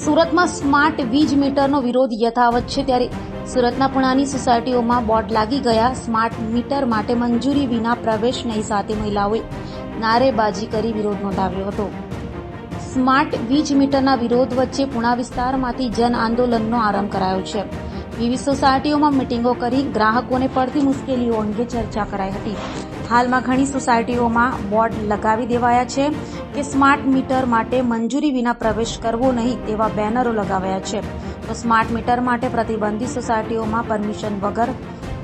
સુરતમાં સ્માર્ટ વીજ મીટરનો વિરોધ યથાવત છે ત્યારે સુરતના પુણાની સોસાયટીઓમાં બોર્ડ લાગી ગયા। સ્માર્ટ મીટર માટે મંજૂરી વિના પ્રવેશ નહીં સાથે મહિલાઓએ નારેબાજી કરી વિરોધ નોંધાવ્યો હતો। સ્માર્ટ વીજ મીટરના વિરોધ વચ્ચે પુણા વિસ્તારમાંથી જન આંદોલનનો આરંભ કરાયો છે। વિવિધ સોસાયટીઓમાં મિટિંગો કરી ગ્રાહકોને પડતી મુશ્કેલીઓ અંગે ચર્ચા કરાઈ હતી। હાલમાં ઘણી સોસાયટીઓમાં બોર્ડ લગાવી દેવાયા છે કે સ્માર્ટ મીટર માટે મંજૂરી વિના પ્રવેશ કરવો નહીં તેવા બેનરો લગાવ્યા છે। તો સ્માર્ટ મીટર માટે પ્રતિબંધિત સોસાયટીઓમાં પરમિશન વગર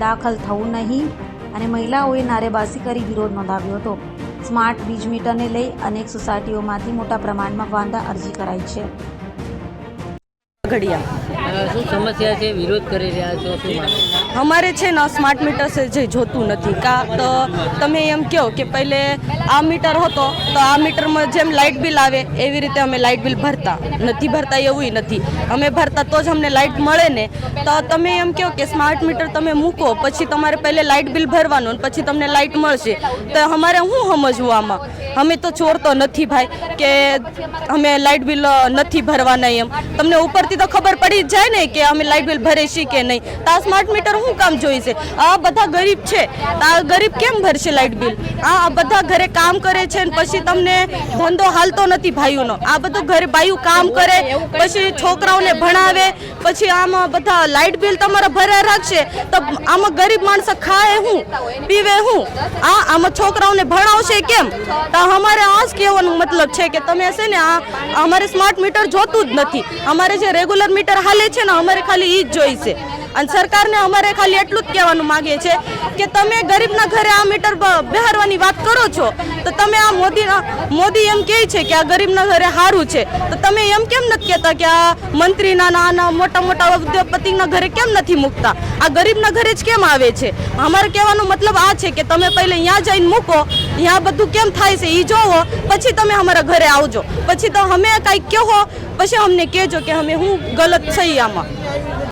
દાખલ થવું નહીં અને મહિલાઓએ નારેબાજી કરી વિરોધ નોંધાવ્યો હતો। સ્માર્ટ વીજ મીટરને લઈ અનેક સોસાયટીઓમાંથી મોટા પ્રમાણમાં વાંધા અરજી કરાઈ છે। શું સમસ્યા છે, વિરોધ કરી રહ્યા છો? અમારે છે ને સ્માર્ટ મીટર છે જે જોતું નથી કા તો તમે એમ કહો કે પહેલે આ મીટર હતો તો આ મીટરમાં જેમ લાઇટ બિલ આવે એવી રીતે અમે લાઇટ બિલ ભરતા એવું નથી। અમે ભરતા તો જ અમને લાઇટ મળે ને। તો તમે એમ કહો કે સ્માર્ટ મીટર તમે મૂકો પછી તમારે પહેલે લાઇટ બિલ ભરવાનું અને પછી તમને લાઇટ મળશે તો અમારે શું સમજવું આમાં? અમે તો ચોર તો નથી ભાઈ કે અમે લાઇટ બિલ નથી ભરવાના એમ। તમને ઉપરથી તો ખબર પડી જ જાય ને કે અમે લાઇટ બિલ ભરે છીએ કે નહીં। તો આ સ્માર્ટ મીટર શું કામ જોઈશે? આ બધા ગરીબ છે તો આ ગરીબ કેમ ભરશે લાઇટ બિલ? આ બધા ઘરે કામ કરે છે ને પછી તમને ધંધો હાલતો નથી ભાઈઓનો। આ બધું ઘરે ભાઈઓ કામ કરે પછી છોકરાઓને ભણાવે પછી આમાં બધા લાઇટ બિલ તમારા ભરે રાખશે તો આમાં ગરીબ માણસ ખાય શું, પીવે શું? આમાં છોકરાઓને ભણાવશે કેમ? તો અમારે આ જ કહેવાનો મતલબ છે કે તમે છે ને આ અમારે સ્માર્ટ મીટર જોતું જ નથી। અમારે જે રેગ્યુલર મીટર હાલે છે ને અમારે ખાલી ઈ જ જોઈશે। અને સરકારને અમારે ખાલી એટલું જ કહેવાનું માંગે છે કે તમે ગરીબના ઘરે આ મીટર બેહારવાની વાત કરો છો તો તમે આ મોદી એમ કહે છે કે આ ગરીબના ઘરે સારું છે તો તમે એમ કેમ નથી કહેતા કે આ મંત્રીના નાના મોટા મોટા ઉદ્યોગપતિના ઘરે કેમ નથી મૂકતા? આ ગરીબના ઘરે જ કેમ આવે છે? અમારે કહેવાનો મતલબ આ છે કે તમે પહેલે અહીંયા જઈને મૂકો, અહીંયા બધું કેમ થાય છે એ જોવો પછી તમે અમારા ઘરે આવજો। પછી તો અમે કાંઈક કહો પછી અમને કહેજો કે અમે હું ગલત છીએ આમાં।